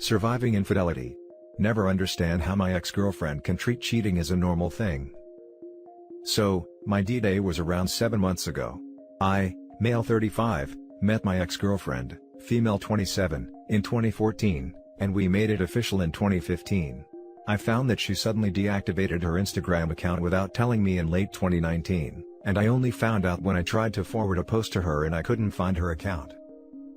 Surviving infidelity. Never understand how my ex-girlfriend can treat cheating as a normal thing. So, my D-Day was around 7 months ago. I, male 35, met my ex-girlfriend, female 27, in 2014, and we made it official in 2015. I found that she suddenly deactivated her Instagram account without telling me in late 2019, and I only found out when I tried to forward a post to her and I couldn't find her account.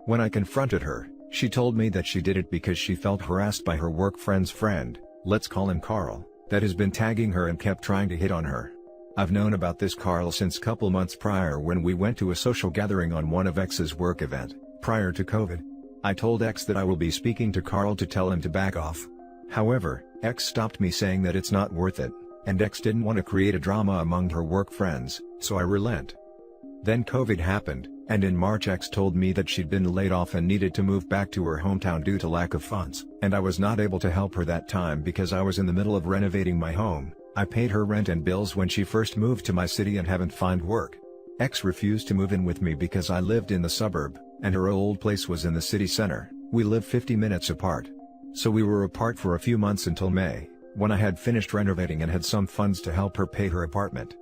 When I confronted her, she told me that she did it because she felt harassed by her work friend's friend, let's call him Carl, that has been tagging her and kept trying to hit on her. I've known about this Carl since couple months prior when we went to a social gathering on one of X's work event, prior to COVID. I told X that I will be speaking to Carl to tell him to back off. However, X stopped me saying that it's not worth it, and X didn't want to create a drama among her work friends, so I relent. Then COVID happened, and in March X told me that she'd been laid off and needed to move back to her hometown due to lack of funds, and I was not able to help her that time because I was in the middle of renovating my home. I paid her rent and bills when she first moved to my city and haven't found work. X refused to move in with me because I lived in the suburb, and her old place was in the city center. We live 50 minutes apart. So we were apart for a few months until May, when I had finished renovating and had some funds to help her pay her apartment.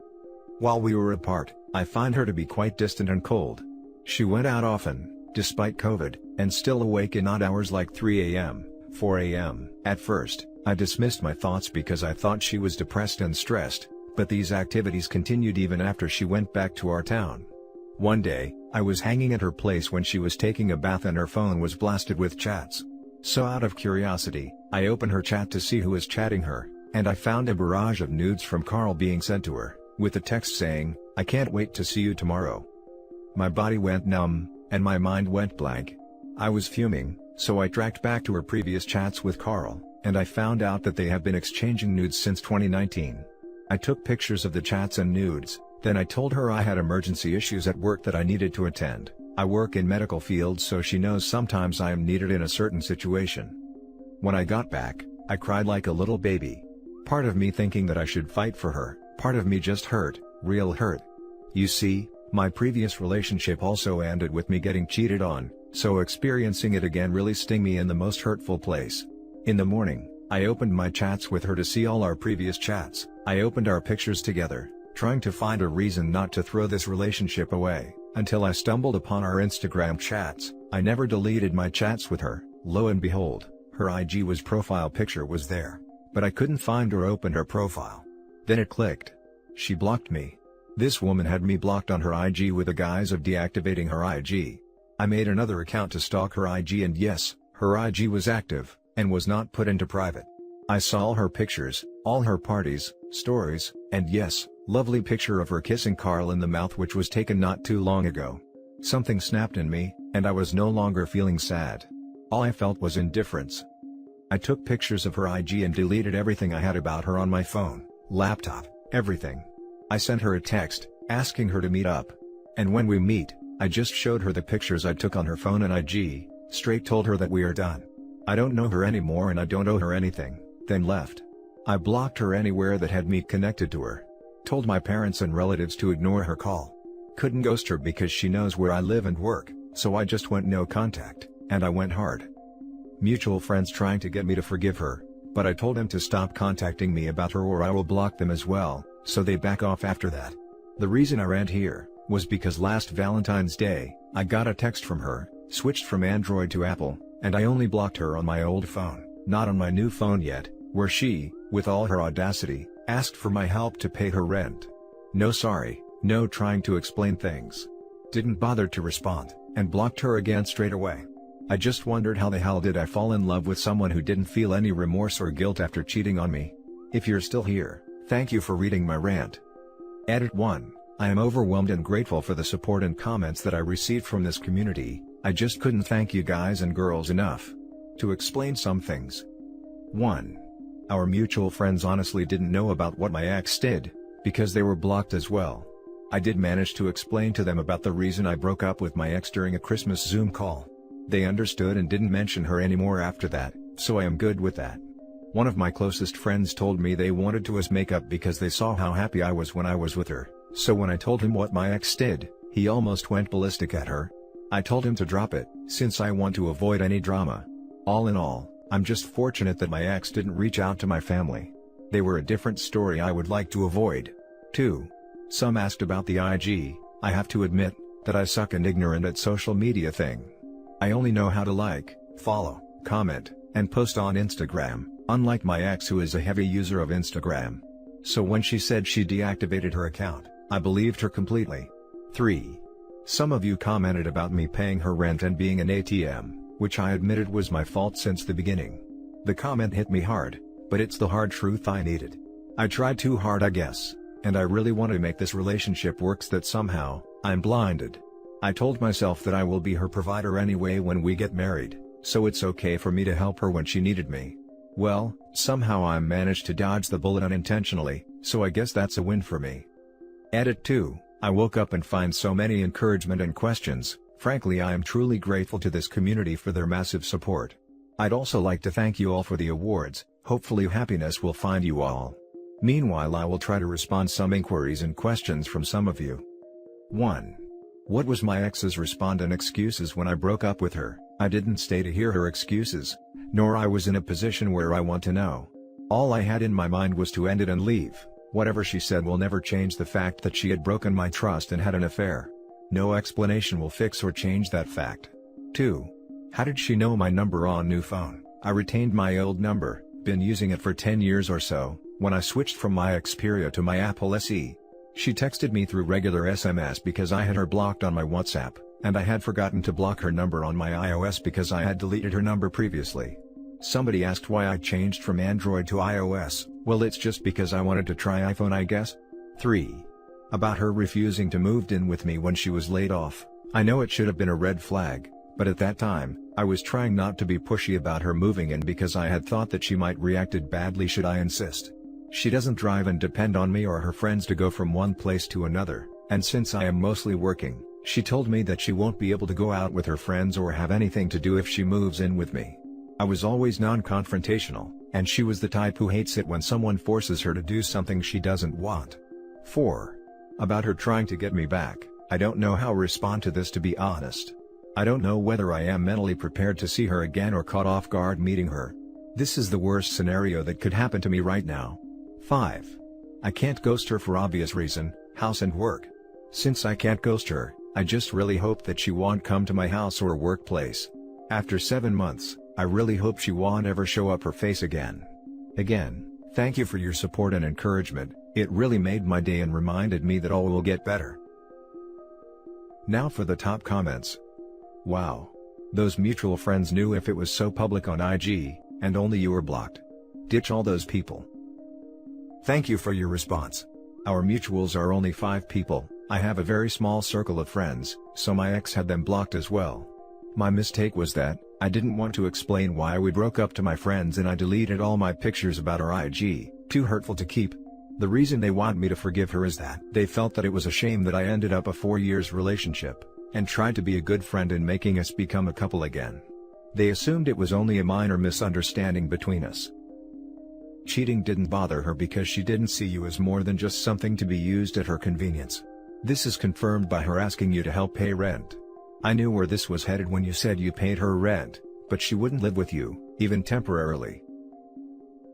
While we were apart, I find her to be quite distant and cold. She went out often, despite COVID, and still awake in odd hours like 3 a.m., 4 a.m. At first, I dismissed my thoughts because I thought she was depressed and stressed, but these activities continued even after she went back to our town. One day, I was hanging at her place when she was taking a bath and her phone was blasted with chats. So out of curiosity, I opened her chat to see who was chatting her, and I found a barrage of nudes from Carl being sent to her, with a text saying, "I can't wait to see you tomorrow." My body went numb, and my mind went blank. I was fuming, so I tracked back to her previous chats with Carl, and I found out that they have been exchanging nudes since 2019. I took pictures of the chats and nudes, then I told her I had emergency issues at work that I needed to attend. I work in medical field so she knows sometimes I am needed in a certain situation. When I got back, I cried like a little baby. Part of me thinking that I should fight for her, part of me just hurt, real hurt. You see, my previous relationship also ended with me getting cheated on, so experiencing it again really sting me in the most hurtful place. In the morning, I opened my chats with her to see all our previous chats. I opened our pictures together, trying to find a reason not to throw this relationship away, until I stumbled upon our Instagram chats. I never deleted my chats with her. Lo and behold, her IG profile picture was there, but I couldn't find or open her profile. Then it clicked. She blocked me. This woman had me blocked on her IG with the guise of deactivating her IG. I made another account to stalk her IG and yes, her IG was active, and was not put into private. I saw all her pictures, all her parties, stories, and yes, lovely picture of her kissing Carl in the mouth which was taken not too long ago. Something snapped in me, and I was no longer feeling sad. All I felt was indifference. I took pictures of her IG and deleted everything I had about her on my phone, laptop, everything. I sent her a text, asking her to meet up. And when we meet, I just showed her the pictures I took on her phone and IG, straight told her that we are done. I don't know her anymore and I don't owe her anything, then left. I blocked her anywhere that had me connected to her. Told my parents and relatives to ignore her call. Couldn't ghost her because she knows where I live and work, so I just went no contact, and I went hard. Mutual friends trying to get me to forgive her, but I told them to stop contacting me about her or I will block them as well, so they back off after that. The reason I rant here, was because last Valentine's Day, I got a text from her, switched from Android to Apple, and I only blocked her on my old phone, not on my new phone yet, where she, with all her audacity, asked for my help to pay her rent. No sorry, no trying to explain things. Didn't bother to respond, and blocked her again straight away. I just wondered how the hell did I fall in love with someone who didn't feel any remorse or guilt after cheating on me? If you're still here, thank you for reading my rant. Edit 1. I am overwhelmed and grateful for the support and comments that I received from this community. I just couldn't thank you guys and girls enough. To explain some things. 1. Our mutual friends honestly didn't know about what my ex did, because they were blocked as well. I did manage to explain to them about the reason I broke up with my ex during a Christmas Zoom call. They understood and didn't mention her anymore after that, so I am good with that. One of my closest friends told me they wanted to make up because they saw how happy I was when I was with her, so when I told him what my ex did, he almost went ballistic at her. I told him to drop it, since I want to avoid any drama. All in all, I'm just fortunate that my ex didn't reach out to my family. They were a different story I would like to avoid. 2. Some asked about the IG. I have to admit that I suck and ignorant at social media thing. I only know how to like, follow, comment, and post on Instagram, unlike my ex who is a heavy user of Instagram. So when she said she deactivated her account, I believed her completely. 3. Some of you commented about me paying her rent and being an ATM, which I admitted was my fault since the beginning. The comment hit me hard, but it's the hard truth I needed. I tried too hard I guess, and I really want to make this relationship works that somehow, I'm blinded. I told myself that I will be her provider anyway when we get married, so it's okay for me to help her when she needed me. Well, somehow I managed to dodge the bullet unintentionally, so I guess that's a win for me. Edit 2. I woke up and find so many encouragement and questions. Frankly, I am truly grateful to this community for their massive support. I'd also like to thank you all for the awards. Hopefully happiness will find you all. Meanwhile, I will try to respond some inquiries and questions from some of you. 1. What was my ex's response and excuses when I broke up with her? I didn't stay to hear her excuses, nor I was in a position where I want to know. All I had in my mind was to end it and leave. Whatever she said will never change the fact that she had broken my trust and had an affair. No explanation will fix or change that fact. 2. How did she know my number on new phone? I retained my old number, been using it for 10 years or so, when I switched from my Xperia to my Apple SE. She texted me through regular SMS because I had her blocked on my WhatsApp, and I had forgotten to block her number on my iOS because I had deleted her number previously. Somebody asked why I changed from Android to iOS. Well, it's just because I wanted to try iPhone, I guess. 3. About her refusing to move in with me when she was laid off. I know it should have been a red flag, but at that time, I was trying not to be pushy about her moving in because I had thought that she might reacted badly should I insist. She doesn't drive and depend on me or her friends to go from one place to another, and since I am mostly working, she told me that she won't be able to go out with her friends or have anything to do if she moves in with me. I was always non-confrontational, and she was the type who hates it when someone forces her to do something she doesn't want. 4. About her trying to get me back. I don't know how to respond to this, to be honest. I don't know whether I am mentally prepared to see her again or caught off guard meeting her. This is the worst scenario that could happen to me right now. 5. I can't ghost her for obvious reason, house and work. Since I can't ghost her, I just really hope that she won't come to my house or workplace. After 7 months, I really hope she won't ever show up her face again. Again, thank you for your support and encouragement. It really made my day and reminded me that all will get better. Now for the top comments. Wow. Those mutual friends knew if it was so public on IG, and only you were blocked. Ditch all those people. Thank you for your response. Our mutuals are only 5 people. I have a very small circle of friends, so my ex had them blocked as well. My mistake was that I didn't want to explain why we broke up to my friends, and I deleted all my pictures about our IG, too hurtful to keep. The reason they want me to forgive her is that they felt that it was a shame that I ended up a 4 years relationship, and tried to be a good friend in making us become a couple again. They assumed it was only a minor misunderstanding between us. Cheating didn't bother her because she didn't see you as more than just something to be used at her convenience. This is confirmed by her asking you to help pay rent. I knew where this was headed when you said you paid her rent, but she wouldn't live with you, even temporarily.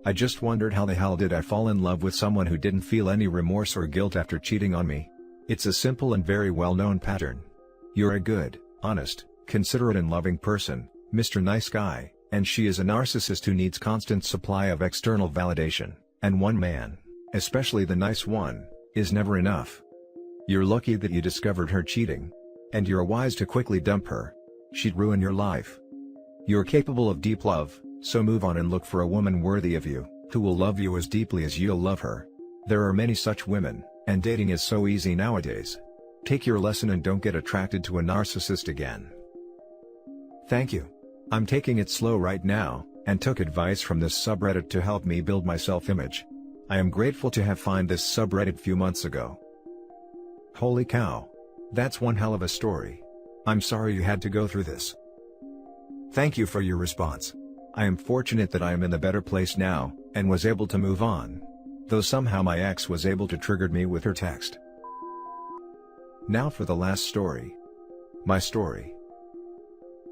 I just wondered how the hell did I fall in love with someone who didn't feel any remorse or guilt after cheating on me? It's a simple and very well-known pattern. You're a good, honest, considerate and loving person, Mr. Nice Guy, and she is a narcissist who needs constant supply of external validation, and one man, especially the nice one, is never enough. You're lucky that you discovered her cheating. And you're wise to quickly dump her. She'd ruin your life. You're capable of deep love, so move on and look for a woman worthy of you, who will love you as deeply as you'll love her. There are many such women, and dating is so easy nowadays. Take your lesson and don't get attracted to a narcissist again. Thank you. I'm taking it slow right now, and took advice from this subreddit to help me build my self-image. I am grateful to have found this subreddit few months ago. Holy cow. That's one hell of a story. I'm sorry you had to go through this. Thank you for your response. I am fortunate that I am in a better place now, and was able to move on. Though somehow my ex was able to trigger me with her text. Now for the last story. My story.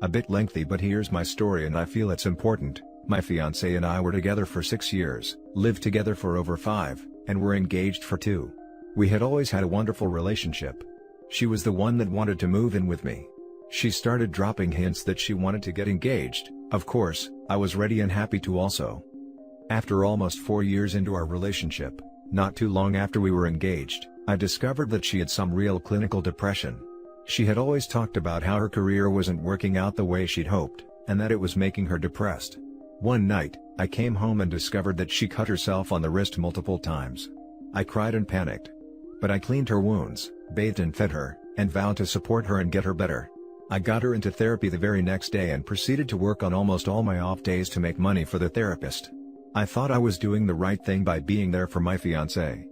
A bit lengthy, but here's my story and I feel it's important, My fiancée and I were together for 6 years, lived together for over 5, and were engaged for 2. We had always had a wonderful relationship. She was the one that wanted to move in with me. She started dropping hints that she wanted to get engaged. Of course, I was ready and happy to also. After almost 4 years into our relationship, not too long after we were engaged, I discovered that she had some real clinical depression. She had always talked about how her career wasn't working out the way she'd hoped, and that it was making her depressed. One night, I came home and discovered that she cut herself on the wrist multiple times. I cried and panicked. But I cleaned her wounds, bathed and fed her, and vowed to support her and get her better. I got her into therapy the very next day and proceeded to work on almost all my off days to make money for the therapist. I thought I was doing the right thing by being there for my fiancé.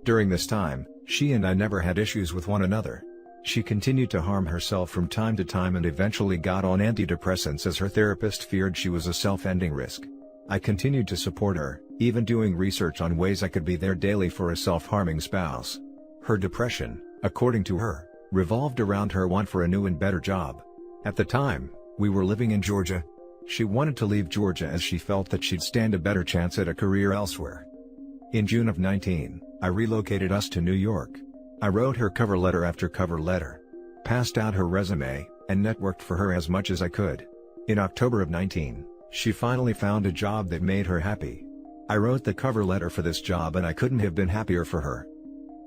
During this time, she and I never had issues with one another. She continued to harm herself from time to time and eventually got on antidepressants as her therapist feared she was a self-ending risk. I continued to support her, even doing research on ways I could be there daily for a self-harming spouse. Her depression, according to her, revolved around her want for a new and better job. At the time, we were living in Georgia. She wanted to leave Georgia as she felt that she'd stand a better chance at a career elsewhere. In June of 19, I relocated us to New York. I wrote her cover letter after cover letter, passed out her resume, and networked for her as much as I could. In October of 19, she finally found a job that made her happy. I wrote the cover letter for this job and I couldn't have been happier for her.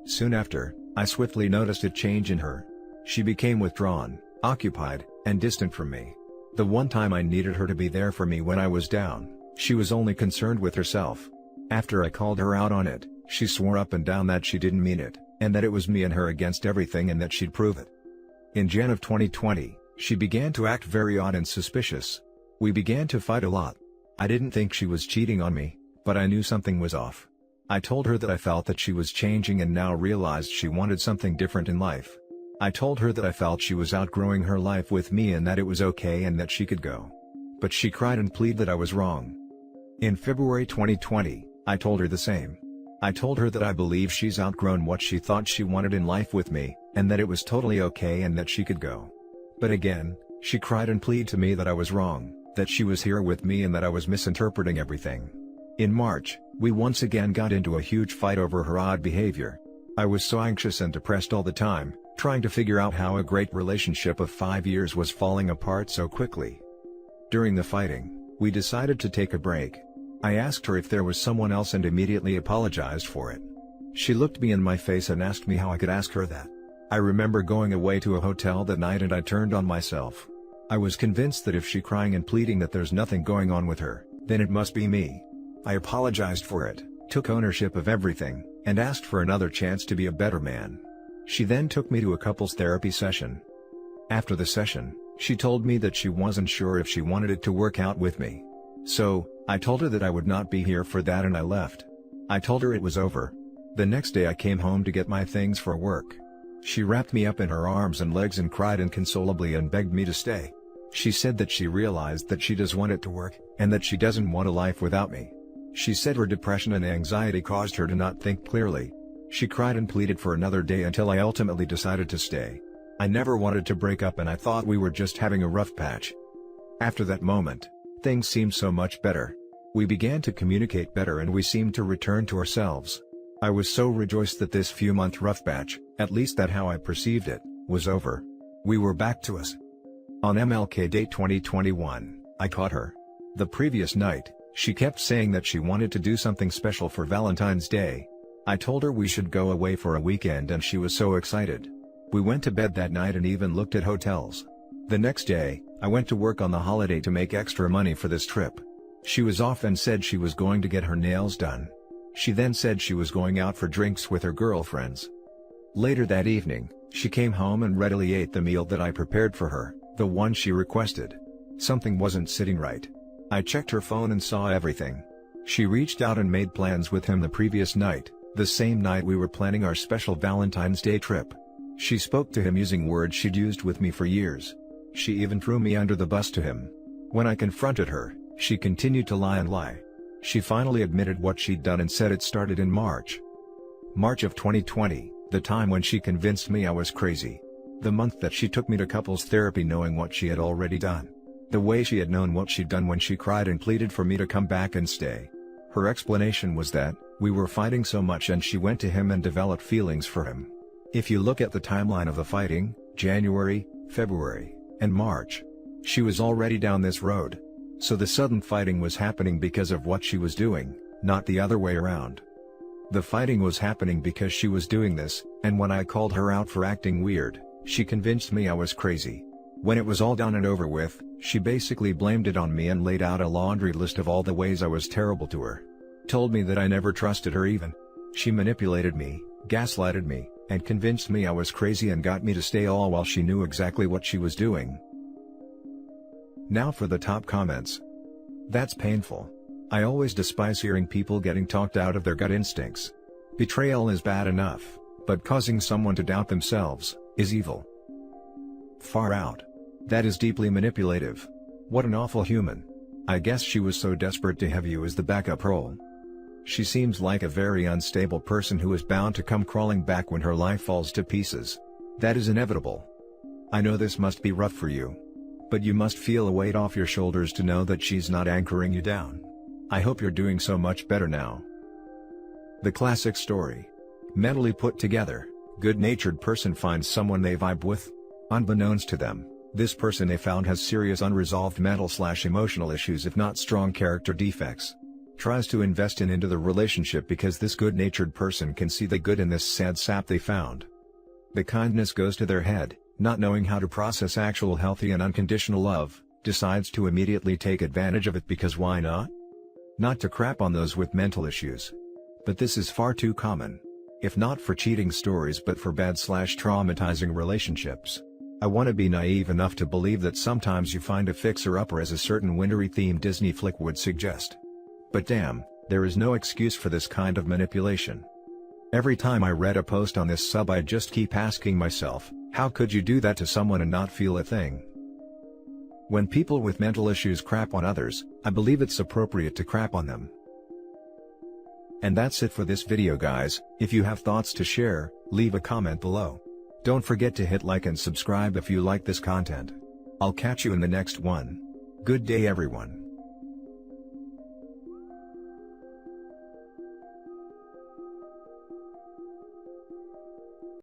Soon after, I swiftly noticed a change in her. She became withdrawn, occupied, and distant from me. The one time I needed her to be there for me when I was down, she was only concerned with herself. After I called her out on it, she swore up and down that she didn't mean it, and that it was me and her against everything and that she'd prove it. In Jan of 2020, she began to act very odd and suspicious. We began to fight a lot. I didn't think she was cheating on me, but I knew something was off. I told her that I felt that she was changing and now realized she wanted something different in life. I told her that I felt she was outgrowing her life with me and that it was okay and that she could go. But she cried and pleaded that I was wrong. In February 2020, I told her the same. I told her that I believe she's outgrown what she thought she wanted in life with me, and that it was totally okay and that she could go. But again, she cried and pleaded to me that I was wrong, that she was here with me and that I was misinterpreting everything. In March, we once again got into a huge fight over her odd behavior. I was so anxious and depressed all the time, trying to figure out how a great relationship of 5 years was falling apart so quickly. During the fighting, we decided to take a break. I asked her if there was someone else and immediately apologized for it. She looked me in my face and asked me how I could ask her that. I remember going away to a hotel that night and I turned on myself. I was convinced that if she crying and pleading that there's nothing going on with her, then it must be me. I apologized for it, took ownership of everything, and asked for another chance to be a better man. She then took me to a couples therapy session. After the session, she told me that she wasn't sure if she wanted it to work out with me. So, I told her that I would not be here for that and I left. I told her it was over. The next day I came home to get my things for work. She wrapped me up in her arms and legs and cried inconsolably and begged me to stay. She said that she realized that she does want it to work, and that she doesn't want a life without me. She said her depression and anxiety caused her to not think clearly. She cried and pleaded for another day until I ultimately decided to stay. I never wanted to break up and I thought we were just having a rough patch. After that moment, things seemed so much better. We began to communicate better and we seemed to return to ourselves. I was so rejoiced that this few-month rough patch, at least that how I perceived it, was over. We were back to us. On MLK Day 2021, I caught her. The previous night, she kept saying that she wanted to do something special for Valentine's Day. I told her we should go away for a weekend and she was so excited. We went to bed that night and even looked at hotels. The next day, I went to work on the holiday to make extra money for this trip. She was off and said she was going to get her nails done. She then said she was going out for drinks with her girlfriends. Later that evening, she came home and readily ate the meal that I prepared for her, the one she requested. Something wasn't sitting right. I checked her phone and saw everything. She reached out and made plans with him the previous night, the same night we were planning our special Valentine's Day trip. She spoke to him using words she'd used with me for years. She even threw me under the bus to him. When I confronted her, she continued to lie and lie. She finally admitted what she'd done and said it started in March. March of 2020, the time when she convinced me I was crazy. The month that she took me to couples therapy knowing what she had already done. The way she had known what she'd done when she cried and pleaded for me to come back and stay. Her explanation was that, we were fighting so much and she went to him and developed feelings for him. If you look at the timeline of the fighting, January, February, and March, she was already down this road. So the sudden fighting was happening because of what she was doing, not the other way around. The fighting was happening because she was doing this, and when I called her out for acting weird, she convinced me I was crazy. When it was all done and over with, she basically blamed it on me and laid out a laundry list of all the ways I was terrible to her. Told me that I never trusted her even. She manipulated me, gaslighted me, and convinced me I was crazy and got me to stay all while she knew exactly what she was doing. Now for the top comments. That's painful. I always despise hearing people getting talked out of their gut instincts. Betrayal is bad enough, but causing someone to doubt themselves is evil. Far out. That is deeply manipulative. What an awful human. I guess she was so desperate to have you as the backup role. She seems like a very unstable person who is bound to come crawling back when her life falls to pieces. That is inevitable. I know this must be rough for you. But you must feel a weight off your shoulders to know that she's not anchoring you down. I hope you're doing so much better now. The classic story. Mentally put together, good-natured person finds someone they vibe with. Unbeknownst to them, this person they found has serious unresolved mental/emotional issues if not strong character defects. Tries to invest into the relationship because this good-natured person can see the good in this sad sap they found. The kindness goes to their head, not knowing how to process actual healthy and unconditional love, decides to immediately take advantage of it because why not? Not to crap on those with mental issues. But this is far too common. If not for cheating stories but for bad/traumatizing relationships. I want to be naive enough to believe that sometimes you find a fixer-upper as a certain wintry-themed Disney flick would suggest. But damn, there is no excuse for this kind of manipulation. Every time I read a post on this sub I just keep asking myself, how could you do that to someone and not feel a thing? When people with mental issues crap on others, I believe it's appropriate to crap on them. And that's it for this video guys. If you have thoughts to share, leave a comment below. Don't forget to hit like and subscribe if you like this content. I'll catch you in the next one. Good day everyone.